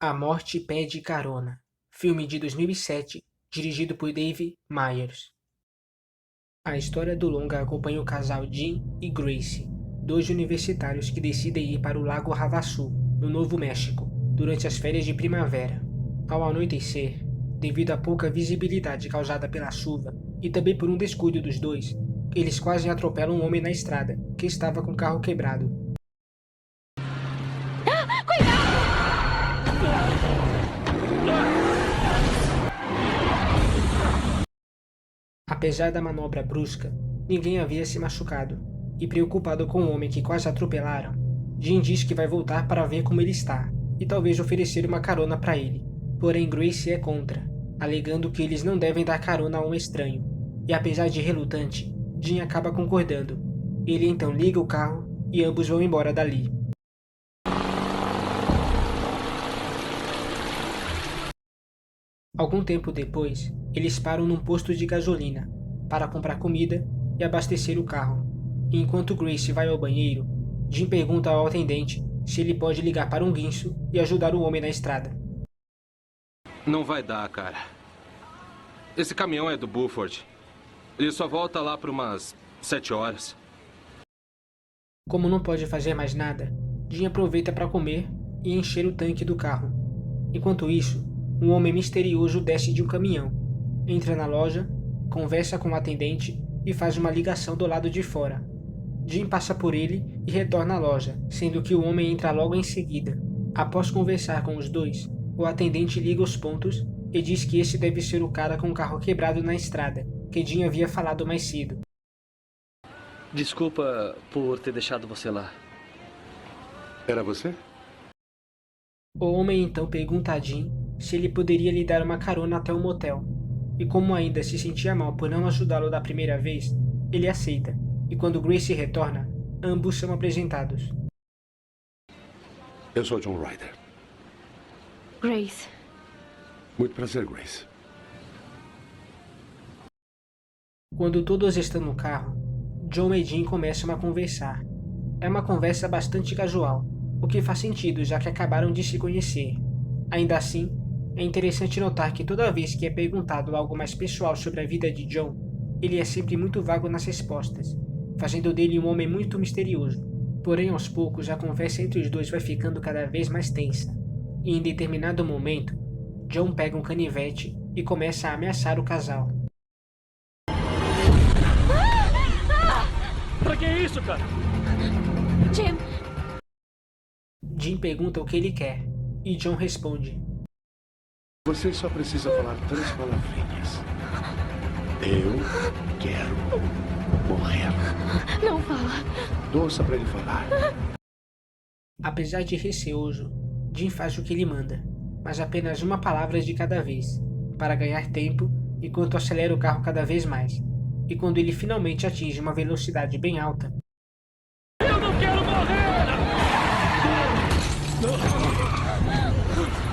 A Morte Pede Carona, filme de 2007, dirigido por Dave Meyers. A história do longa acompanha o casal Jim e Grace, dois universitários que decidem ir para o Lago Havasu, no Novo México, durante as férias de primavera. Ao anoitecer, devido à pouca visibilidade causada pela chuva e também por um descuido dos dois, eles quase atropelam um homem na estrada, que estava com o carro quebrado. Apesar da manobra brusca, ninguém havia se machucado, e preocupado com o homem que quase atropelaram, Jim diz que vai voltar para ver como ele está, e talvez oferecer uma carona para ele. Porém Grace é contra, alegando que eles não devem dar carona a um estranho, e apesar de relutante, Jim acaba concordando. Ele então liga o carro e ambos vão embora dali. Algum tempo depois, eles param num posto de gasolina para comprar comida e abastecer o carro. E enquanto Grace vai ao banheiro, Jim pergunta ao atendente se ele pode ligar para um guincho e ajudar o homem na estrada. Não vai dar, cara. Esse caminhão é do Buford. Ele só volta lá por umas 7 horas. Como não pode fazer mais nada, Jim aproveita para comer e encher o tanque do carro. Enquanto isso, um homem misterioso desce de um caminhão, entra na loja, conversa com o atendente e faz uma ligação do lado de fora. Jim passa por ele e retorna à loja, sendo que o homem entra logo em seguida. Após conversar com os dois, o atendente liga os pontos e diz que esse deve ser o cara com o carro quebrado na estrada, que Jim havia falado mais cedo. Desculpa por ter deixado você lá. Era você? O homem então pergunta a Jim se ele poderia lhe dar uma carona até o motel. E como ainda se sentia mal por não ajudá-lo da primeira vez, ele aceita. E quando Grace retorna, ambos são apresentados. Eu sou John Ryder. Grace. Muito prazer, Grace. Quando todos estão no carro, John e Jim começam a conversar. É uma conversa bastante casual, o que faz sentido já que acabaram de se conhecer. Ainda assim, é interessante notar que toda vez que é perguntado algo mais pessoal sobre a vida de John, ele é sempre muito vago nas respostas, fazendo dele um homem muito misterioso. Porém, aos poucos, a conversa entre os dois vai ficando cada vez mais tensa. E em determinado momento, John pega um canivete e começa a ameaçar o casal. Pra que isso, cara? Jim. Jim pergunta o que ele quer, e John responde: Você só precisa falar 3 palavrinhas. Eu quero morrer. Não fala. Torça pra ele falar. Apesar de receoso, Jim faz o que ele manda, mas apenas uma palavra de cada vez, para ganhar tempo enquanto acelera o carro cada vez mais. E quando ele finalmente atinge uma velocidade bem alta, Eu não quero morrer!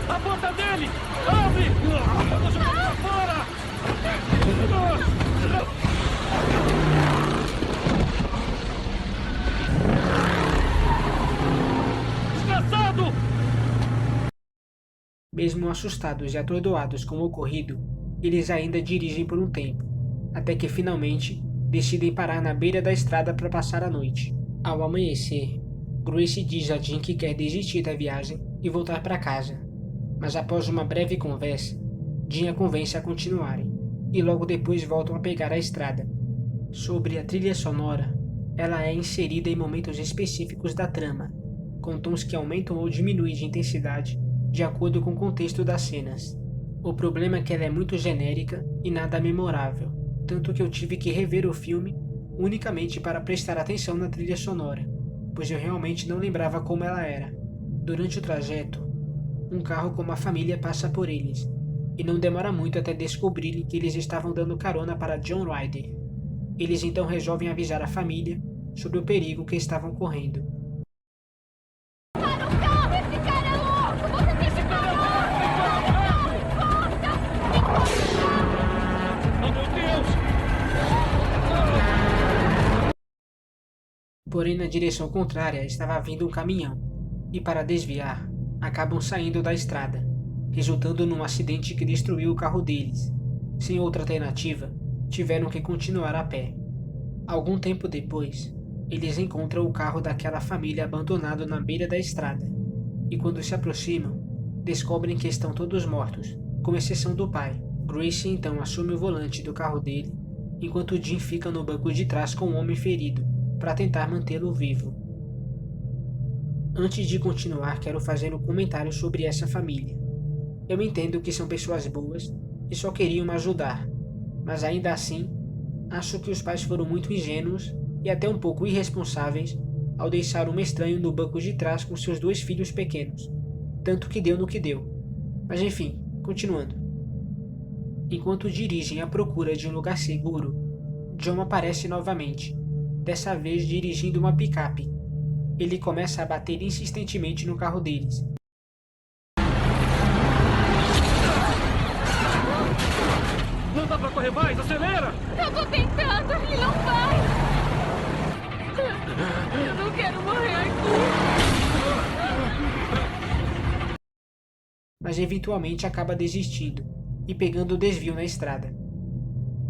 A porta dele! Abre! Eu vou jogar pra fora! Desgraçado! mesmo assustados e atordoados com o ocorrido, eles ainda dirigem por um tempo, até que finalmente decidem parar na beira da estrada para passar a noite. Ao amanhecer, Grace diz a Jim que quer desistir da viagem e voltar para casa, mas após uma breve conversa, Jim a convence a continuarem, e logo depois voltam a pegar a estrada. Sobre a trilha sonora, ela é inserida em momentos específicos da trama, com tons que aumentam ou diminuem de intensidade de acordo com o contexto das cenas. O problema é que ela é muito genérica e nada memorável, tanto que eu tive que rever o filme unicamente para prestar atenção na trilha sonora, pois eu realmente não lembrava como ela era. Durante o trajeto, um carro com uma família passa por eles, e não demora muito até descobrirem que eles estavam dando carona para John Ryder. Eles então resolvem avisar a família sobre o perigo que estavam correndo. Para o carro! Esse cara é louco! Você tem que parar! Oh, meu Deus! Porém, na direção contrária estava vindo um caminhão, e para desviar, acabam saindo da estrada, resultando num acidente que destruiu o carro deles. Sem outra alternativa, tiveram que continuar a pé. Algum tempo depois, eles encontram o carro daquela família abandonado na beira da estrada, e quando se aproximam, descobrem que estão todos mortos, com exceção do pai. Gracie então assume o volante do carro dele, enquanto Jim fica no banco de trás com o homem ferido, para tentar mantê-lo vivo. Antes de continuar, quero fazer um comentário sobre essa família. Eu entendo que são pessoas boas e só queriam me ajudar, mas ainda assim, acho que os pais foram muito ingênuos e até um pouco irresponsáveis ao deixar um estranho no banco de trás com seus 2 filhos pequenos, tanto que deu no que deu. Mas enfim, continuando. Enquanto dirigem à procura de um lugar seguro, John aparece novamente, dessa vez dirigindo uma picape. Ele começa a bater insistentemente no carro deles. Não dá pra correr mais! Acelera! Eu tô tentando, ele não vai! Eu não quero morrer aqui! Mas eventualmente acaba desistindo e pegando o desvio na estrada.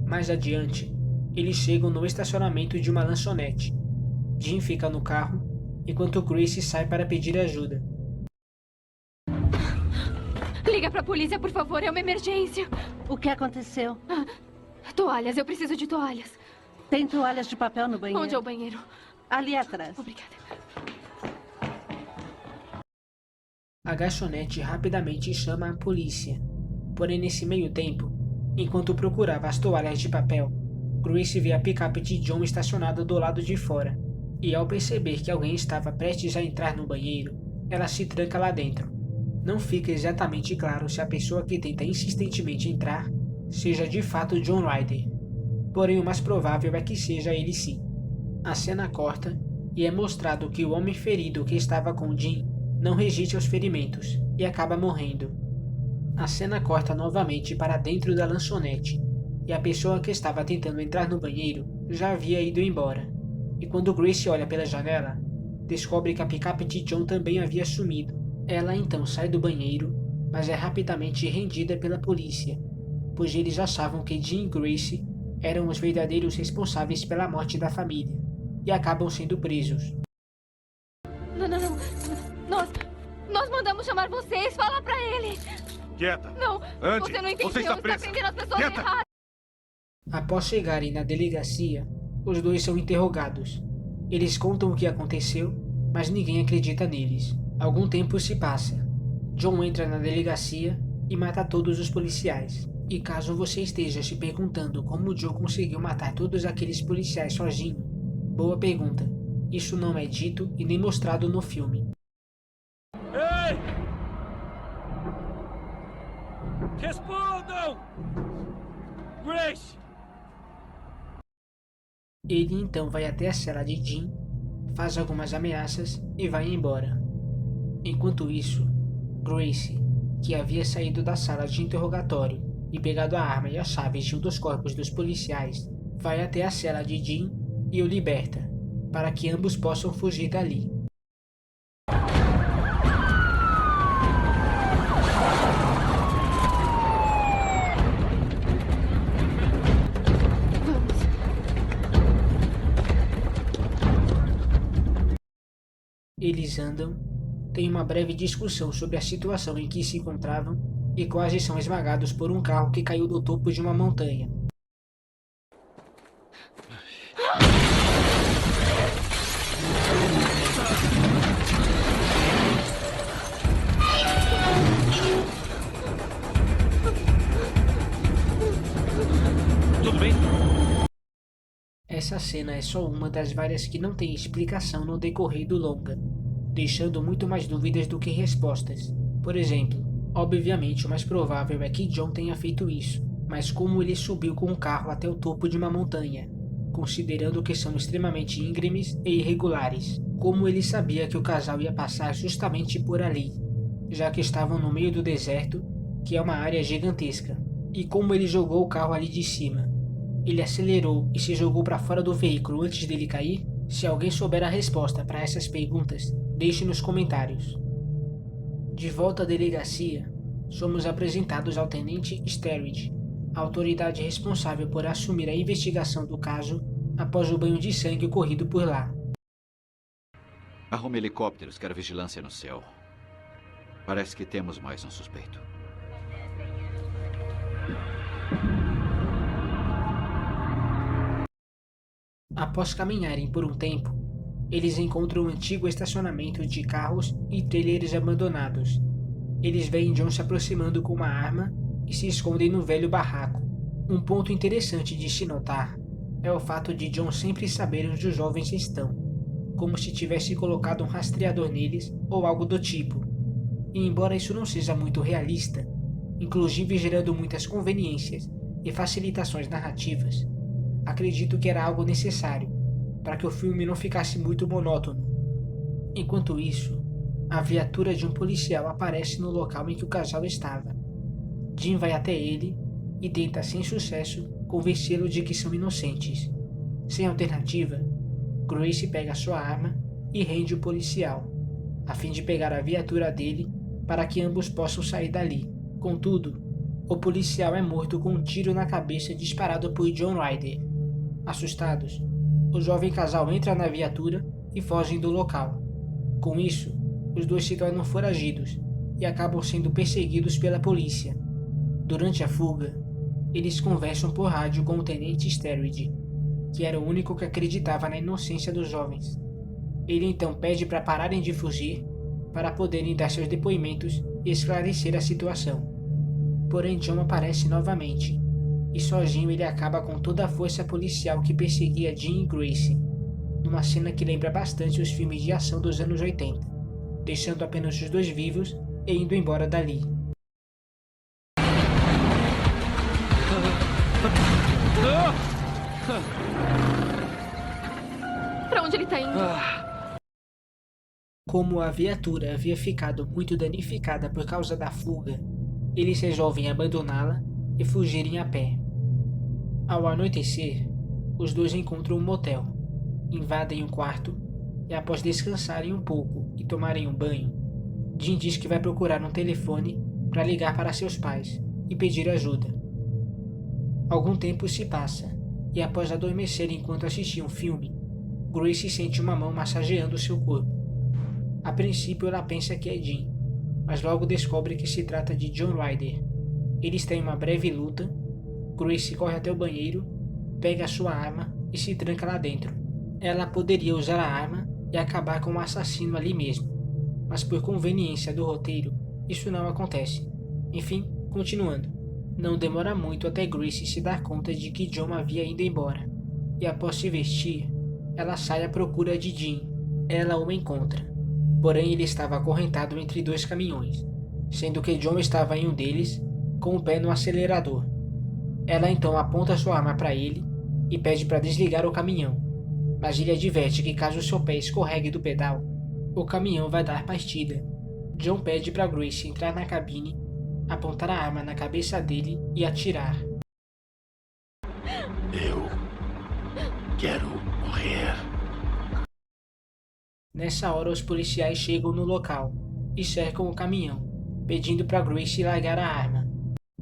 Mais adiante, eles chegam no estacionamento de uma lanchonete. Jim fica no carro, enquanto Gracie sai para pedir ajuda. Liga pra polícia, por favor, é uma emergência. O que aconteceu? Toalhas, eu preciso de toalhas. Tem toalhas de papel no banheiro? Onde é o banheiro? Ali atrás. Obrigada. A garçonete rapidamente chama a polícia. Porém, nesse meio tempo, enquanto procurava as toalhas de papel, Gracie vê a picape de John estacionada do lado de fora. E ao perceber que alguém estava prestes a entrar no banheiro, ela se tranca lá dentro. Não fica exatamente claro se a pessoa que tenta insistentemente entrar seja de fato John Ryder. Porém, o mais provável é que seja ele sim. A cena corta e é mostrado que o homem ferido que estava com Jim não resiste aos ferimentos e acaba morrendo. A cena corta novamente para dentro da lanchonete e a pessoa que estava tentando entrar no banheiro já havia ido embora. E quando Gracie olha pela janela, descobre que a picape de John também havia sumido. Ela então sai do banheiro, mas é rapidamente rendida pela polícia, pois eles achavam que Jim e Gracie eram os verdadeiros responsáveis pela morte da família, e acabam sendo presos. Não. Nós mandamos chamar vocês, fala pra ele. Quieta! Não, Ande! você não entendeu, Você está presa! prendendo as pessoas Quieta! erradas. Após chegarem na delegacia, os dois são interrogados. Eles contam o que aconteceu, mas ninguém acredita neles. Algum tempo se passa. John entra na delegacia e mata todos os policiais. E caso você esteja se perguntando como John conseguiu matar todos aqueles policiais sozinho, boa pergunta. Isso não é dito e nem mostrado no filme. Ei! Respondam! Grace! Ele então vai até a cela de Jim, faz algumas ameaças e vai embora. Enquanto isso, Gracie, que havia saído da sala de interrogatório e pegado a arma e as chaves de um dos corpos dos policiais, vai até a cela de Jim e o liberta, para que ambos possam fugir dali. Eles andam, têm uma breve discussão sobre a situação em que se encontravam e quase são esmagados por um carro que caiu do topo de uma montanha. Tudo bem? Essa cena é só uma das várias que não tem explicação no decorrer do longa, deixando muito mais dúvidas do que respostas. Por exemplo, obviamente o mais provável é que John tenha feito isso, mas como ele subiu com o carro até o topo de uma montanha, considerando que são extremamente íngremes e irregulares? Como ele sabia que o casal ia passar justamente por ali, já que estavam no meio do deserto, que é uma área gigantesca? E como ele jogou o carro ali de cima? Ele acelerou e se jogou para fora do veículo antes dele cair? Se alguém souber a resposta para essas perguntas, deixe nos comentários. De volta à delegacia, somos apresentados ao Tenente Sterridge, a autoridade responsável por assumir a investigação do caso após o banho de sangue ocorrido por lá. Arrume helicópteros, quero vigilância no céu. Parece que temos mais um suspeito. Após caminharem por um tempo, eles encontram um antigo estacionamento de carros e trailers abandonados. Eles veem John se aproximando com uma arma e se escondem no velho barraco. Um ponto interessante de se notar é o fato de John sempre saber onde os jovens estão, como se tivesse colocado um rastreador neles ou algo do tipo. E embora isso não seja muito realista, inclusive gerando muitas conveniências e facilitações narrativas, acredito que era algo necessário para que o filme não ficasse muito monótono. Enquanto isso, a viatura de um policial aparece no local em que o casal estava. Jim vai até ele e tenta, sem sucesso, convencê-lo de que são inocentes. Sem alternativa, Grace pega sua arma e rende o policial, a fim de pegar a viatura dele para que ambos possam sair dali. Contudo, o policial é morto com um tiro na cabeça disparado por John Ryder. Assustados, o jovem casal entra na viatura e fogem do local. Com isso, os dois se tornam foragidos e acabam sendo perseguidos pela polícia. Durante a fuga, eles conversam por rádio com o Tenente Sterridge, que era o único que acreditava na inocência dos jovens. Ele então pede para pararem de fugir para poderem dar seus depoimentos e esclarecer a situação. Porém, John aparece novamente, e sozinho ele acaba com toda a força policial que perseguia Jim e Grace, numa cena que lembra bastante os filmes de ação dos anos 80, deixando apenas os dois vivos e indo embora dali. Pra onde ele tá indo? Como a viatura havia ficado muito danificada por causa da fuga, eles resolvem abandoná-la e fugirem a pé. Ao anoitecer, os dois encontram um motel, invadem um quarto e, após descansarem um pouco e tomarem um banho, Jim diz que vai procurar um telefone para ligar para seus pais e pedir ajuda. Algum tempo se passa e, após adormecer enquanto assistia um filme, Grace sente uma mão massageando seu corpo. A princípio ela pensa que é Jim, mas logo descobre que se trata de John Ryder. Eles têm uma breve luta. Grace corre até o banheiro, pega sua arma e se tranca lá dentro. Ela poderia usar a arma e acabar com o assassino ali mesmo, mas por conveniência do roteiro, isso não acontece. Enfim, continuando. Não demora muito até Grace se dar conta de que John havia ido embora, e após se vestir, ela sai à procura de Jim. Ela o encontra, porém ele estava acorrentado entre dois caminhões, sendo que John estava em um deles, com o pé no acelerador. Ela então aponta sua arma para ele e pede para desligar o caminhão, mas ele adverte que caso seu pé escorregue do pedal, o caminhão vai dar partida. John pede para Grace entrar na cabine, apontar a arma na cabeça dele e atirar. Eu quero morrer. Nessa hora os policiais chegam no local e cercam o caminhão, pedindo para Grace largar a arma.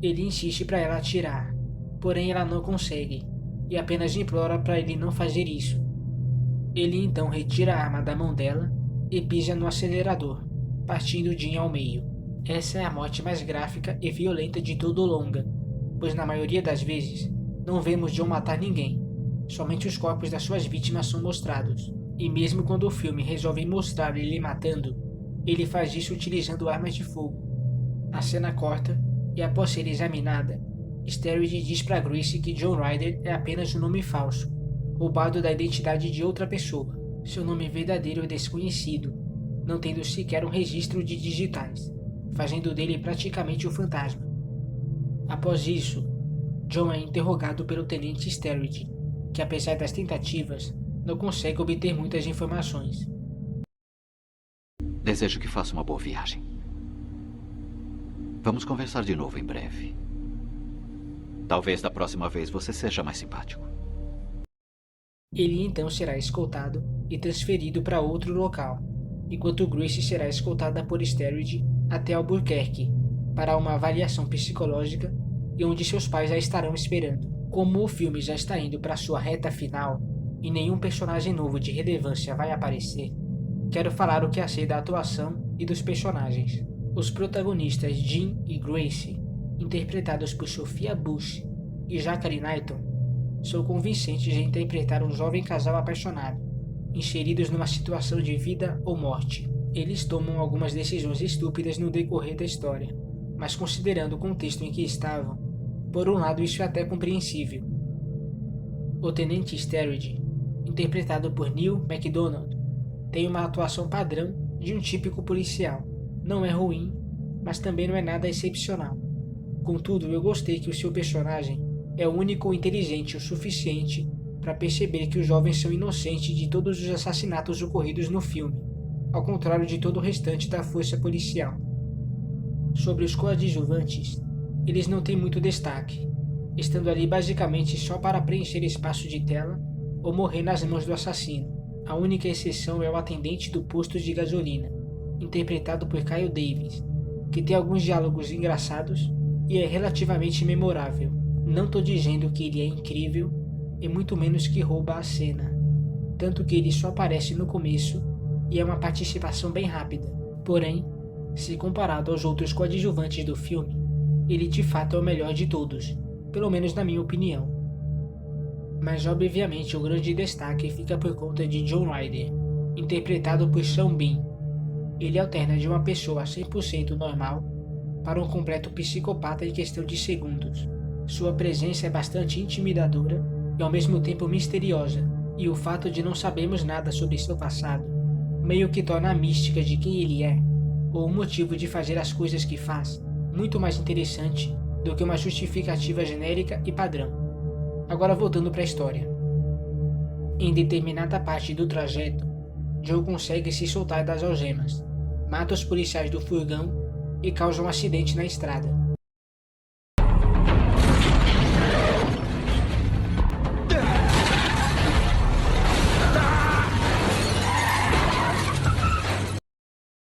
Ele insiste para ela atirar, porém ela não consegue e apenas implora para ele não fazer isso. Ele então retira a arma da mão dela e pisa no acelerador, partindo Jim ao meio. Essa é a morte mais gráfica e violenta de todo o longa, pois na maioria das vezes não vemos John matar ninguém, somente os corpos das suas vítimas são mostrados. E mesmo quando o filme resolve mostrar ele matando, ele faz isso utilizando armas de fogo. A cena corta e, após ser examinada, Sterridge diz para Grace que John Ryder é apenas um nome falso, roubado da identidade de outra pessoa. Seu nome verdadeiro é desconhecido, não tendo sequer um registro de digitais, fazendo dele praticamente um fantasma. Após isso, John é interrogado pelo Tenente Sterridge, que apesar das tentativas, não consegue obter muitas informações. Desejo que faça uma boa viagem. Vamos conversar de novo em breve. Talvez da próxima vez você seja mais simpático. Ele então será escoltado e transferido para outro local, enquanto Grace será escoltada por Sterridge até Albuquerque para uma avaliação psicológica e onde seus pais a estarão esperando. Como o filme já está indo para sua reta final e nenhum personagem novo de relevância vai aparecer, quero falar o que achei da atuação e dos personagens. Os protagonistas Jim e Gracie, interpretados por Sophia Bush e Zachary Knighton, são convincentes em interpretar um jovem casal apaixonado, inseridos numa situação de vida ou morte. Eles tomam algumas decisões estúpidas no decorrer da história, mas considerando o contexto em que estavam, por um lado isso é até compreensível. O Tenente Sturridge, interpretado por Neil MacDonald, tem uma atuação padrão de um típico policial. Não é ruim, mas também não é nada excepcional. Contudo, eu gostei que o seu personagem é o único inteligente o suficiente para perceber que os jovens são inocentes de todos os assassinatos ocorridos no filme, ao contrário de todo o restante da força policial. Sobre os coadjuvantes, eles não têm muito destaque, estando ali basicamente só para preencher espaço de tela ou morrer nas mãos do assassino. A única exceção é o atendente do posto de gasolina, interpretado por Kyle Davis, que tem alguns diálogos engraçados e é relativamente memorável. Não tô dizendo que ele é incrível, e muito menos que rouba a cena, tanto que ele só aparece no começo e é uma participação bem rápida. Porém, se comparado aos outros coadjuvantes do filme, ele de fato é o melhor de todos, pelo menos na minha opinião. Mas obviamente o grande destaque fica por conta de John Ryder, interpretado por Sean Bean. Ele alterna de uma pessoa 100% normal para um completo psicopata em questão de segundos. Sua presença é bastante intimidadora e ao mesmo tempo misteriosa, e o fato de não sabermos nada sobre seu passado meio que torna a mística de quem ele é, ou o motivo de fazer as coisas que faz, muito mais interessante do que uma justificativa genérica e padrão. Agora voltando para a história. Em determinada parte do trajeto, Joe consegue se soltar das algemas, mata os policiais do furgão e causa um acidente na estrada.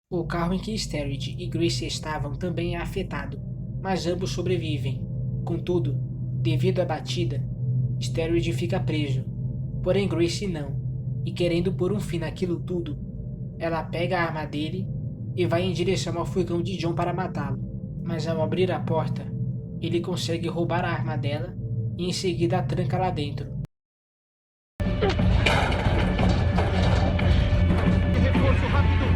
O carro em que Sturridge e Gracie estavam também é afetado, mas ambos sobrevivem. Contudo, devido à batida, Sturridge fica preso, porém Gracie não, e querendo pôr um fim naquilo tudo, ela pega a arma dele e vai em direção ao furgão de John para matá-lo. Mas ao abrir a porta, ele consegue roubar a arma dela e em seguida a tranca lá dentro. Reforço rápido!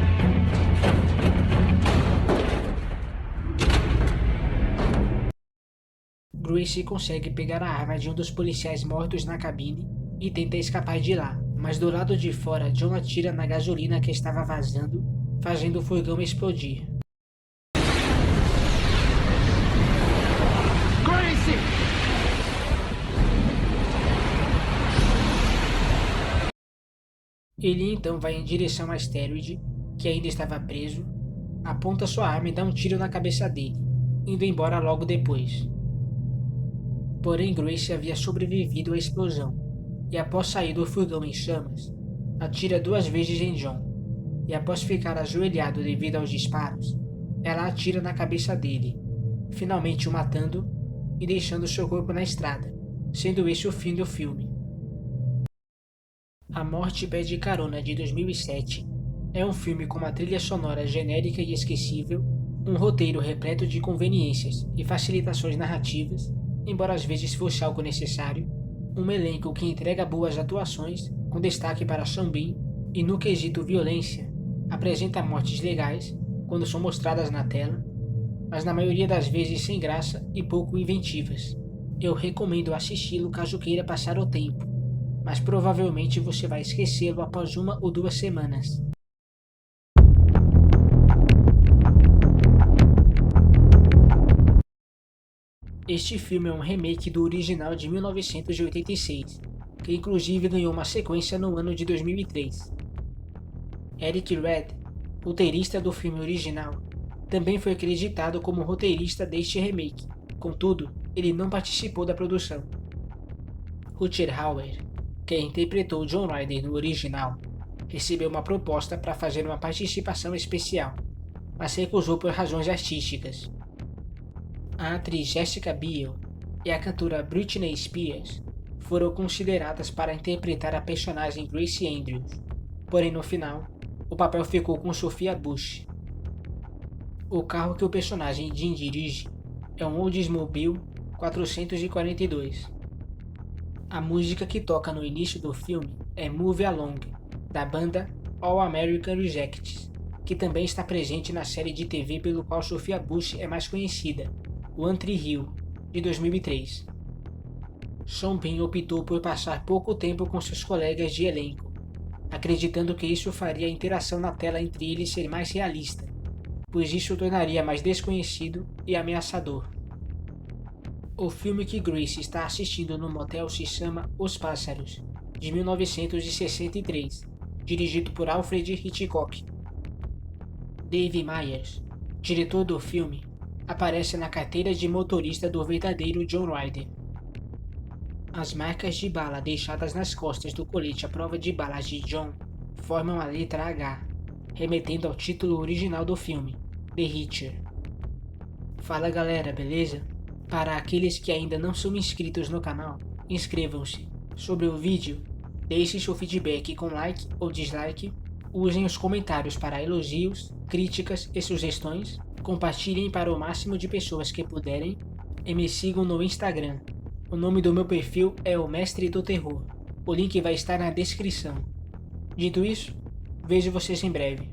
Gracie consegue pegar a arma de um dos policiais mortos na cabine e tenta escapar de lá, mas do lado de fora John atira na gasolina que estava vazando, fazendo o furgão explodir. Gracie! Ele então vai em direção a Sturridge, que ainda estava preso, aponta sua arma e dá um tiro na cabeça dele, indo embora logo depois. Porém, Gracie havia sobrevivido à explosão, e após sair do furgão em chamas, atira 2 vezes em John, e após ficar ajoelhado devido aos disparos, ela atira na cabeça dele, finalmente o matando e deixando seu corpo na estrada, sendo esse o fim do filme. A Morte Pede Carona, de 2007, é um filme com uma trilha sonora genérica e esquecível, um roteiro repleto de conveniências e facilitações narrativas, embora às vezes fosse algo necessário, um elenco que entrega boas atuações, com destaque para Sean Bean, e no quesito violência, apresenta mortes legais quando são mostradas na tela, mas na maioria das vezes sem graça e pouco inventivas. Eu recomendo assisti-lo caso queira passar o tempo, mas provavelmente você vai esquecê-lo após 1 ou 2 semanas. Este filme é um remake do original de 1986, que inclusive ganhou uma sequência no ano de 2003. Eric Red, roteirista do filme original, também foi acreditado como roteirista deste remake, contudo, ele não participou da produção. Rutger Hauer, que interpretou John Ryder no original, recebeu uma proposta para fazer uma participação especial, mas recusou por razões artísticas. A atriz Jessica Biel e a cantora Britney Spears foram consideradas para interpretar a personagem Grace Andrews, porém no final, o papel ficou com Sophia Bush. O carro que o personagem Jim dirige é um Oldsmobile 442. A música que toca no início do filme é Move Along, da banda All American Rejects, que também está presente na série de TV pelo qual Sophia Bush é mais conhecida, One Tree Hill, de 2003. Sean Penn optou por passar pouco tempo com seus colegas de elenco, acreditando que isso faria a interação na tela entre eles ser mais realista, pois isso o tornaria mais desconhecido e ameaçador. O filme que Grace está assistindo no motel se chama Os Pássaros, de 1963, dirigido por Alfred Hitchcock. Dave Meyers, diretor do filme, aparece na carteira de motorista do verdadeiro John Ryder. As marcas de bala deixadas nas costas do colete à prova de balas de John formam a letra H, remetendo ao título original do filme, The Hitcher. Fala galera, beleza? Para aqueles que ainda não são inscritos no canal, inscrevam-se. Sobre o vídeo, deixe seu feedback com like ou dislike, usem os comentários para elogios, críticas e sugestões, compartilhem para o máximo de pessoas que puderem e me sigam no Instagram. O nome do meu perfil é o Mestre do Terror. O link vai estar na descrição. Dito isso, vejo vocês em breve.